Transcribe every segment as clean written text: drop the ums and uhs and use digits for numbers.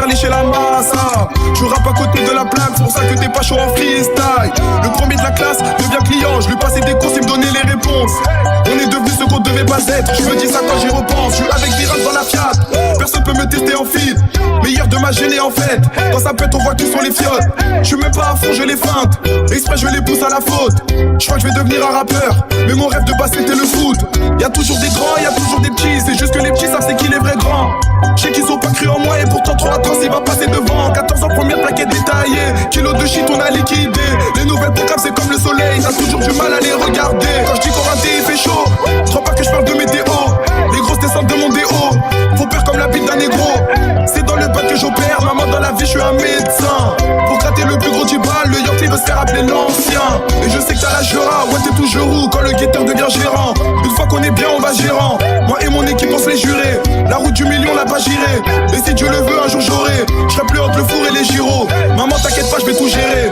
Lécher la masse, je rappe à côté de la plaque, c'est pour ça que t'es pas chaud en freestyle. Le premier de la classe devient client, je lui passais des courses, il me donnait les réponses. On est devenu ce qu'on devait pas être, je me dis ça quand j'y repense. Je suis avec des rats dans la Fiat, personne peut me tester en feed. Meilleur de ma gênée en fait, quand ça pète on voit qui sont les fiottes. Je suis même pas à fond, je les feinte, exprès je les pousse à la faute. Je crois que je vais devenir un rappeur, mais mon rêve de base c'était le foot. Y'a toujours des grands, y'a toujours des petits, c'est juste que les petits savent c'est qui les vrais grands. Je sais qu'ils ont pas cru en moi et pourtant trop atroce il va passer devant. 14 ans première plaquette détaillée, kilo de shit on a liquidé. Les nouvelles programmes c'est comme le soleil, t'as toujours du mal à les regarder. Quand je dis qu'au raté il fait chaud, je crois pas que je parle de météo. Les grosses descentes de mon déo, faut peur comme la bite d'un négro. C'est dans le bac que j'opère, maman dans la vie je suis un médecin. Pour gratter le plus gros du bal, le Yankee veut se faire appeler l'ancien. Et je sais que t'as la jura, ouais t'es toujours où quand le guetteur devient gérant. Une fois qu'on est bien on va gérant, moi et mon équipe on se les jurer. La route du million l'a pas giré, et si Dieu le veut un jour j'aurai. Je serai plus entre le four et les gyros. Maman t'inquiète pas je vais tout gérer.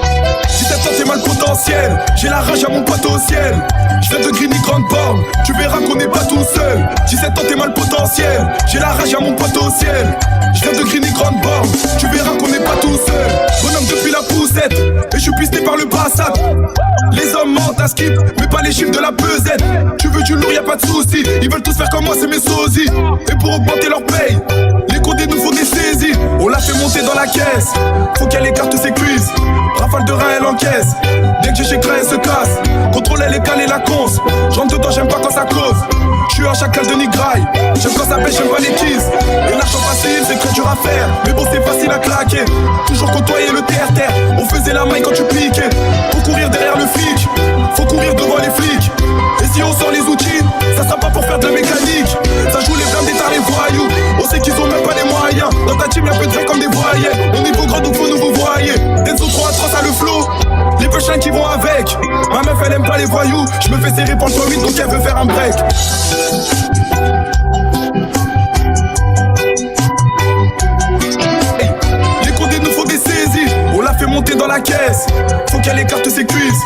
17 ans t'es mal potentiel, j'ai la rage à mon pote au ciel. Je viens de Grigny Grande Borne, tu verras qu'on n'est pas tout seul. 17 ans t'es mal potentiel, j'ai la rage à mon pote au ciel. Je viens de Grigny Grande Borne, tu verras qu'on n'est pas tout seul. Bonhomme depuis la poussette, et je suis pisté par le Passat. Les hommes mentent à skip, mais pas les chiffres de la pesette. Tu veux du lourd, y'a pas de soucis, ils veulent tous faire comme moi, c'est mes sosies. Et pour augmenter leur paye, les condés nous font des saisies. On l'a fait monter dans la caisse, faut qu'elle écarte ses cuisses. Rafale de rein, elle encaisse, dès que j'ai chez elle se casse. Contrôle, elle est calée, la conce. J'entre dedans, j'aime pas quand ça cause. J'suis un chacal de Nigraille, j'aime quand ça pêche, j'aime pas les kisses. Et l'argent facile, c'est très dur à faire, mais bon c'est facile à claquer. Toujours côtoyer le terre-terre, on faisait la main quand tu piquais. Faut courir derrière le flic, faut courir devant les flics. Et si on sort les outils, ça sera pas pour faire de la mécanique. Ça joue les blindés tard les voyous, on sait qu'ils ont même pas les moyens. Dans ta team y'a peu de vrais comme des voyelles, on est beau grand donc faut nous vous voyez. Denso 3 atroce à le flow, les punchlines qui vont avec. Ma meuf elle aime pas les voyous, je me fais serrer pour le Covid donc elle veut faire un break. Hey, les condés nous font des saisies, on l'a fait monter dans la caisse. Faut qu'elle écarte ses cuisses,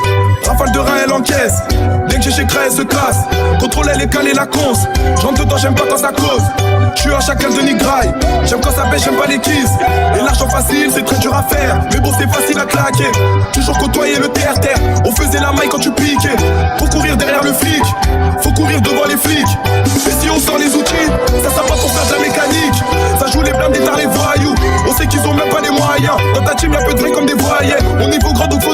rafale de rein elle encaisse. Dès que j'ai chez elle se casse, contrôle elle est calée la conce. J'entre dedans j'aime pas quand ça cause. J'suis un chacal de Nigraille, j'aime quand ça pêche, j'aime pas les kisses. Et l'argent facile c'est très dur à faire, mais bon c'est facile à claquer. Toujours côtoyer le terre-terre, on faisait la maille quand tu piquais. Faut courir derrière le flic, faut courir devant les flics. Et si on sort les outils, ça sera pas pour faire de la mécanique. Ça joue les blindés tard les voyous, on sait qu'ils ont même pas les moyens. Dans ta team y'a peu de vrais comme des voyelles, on est beau grand donc faut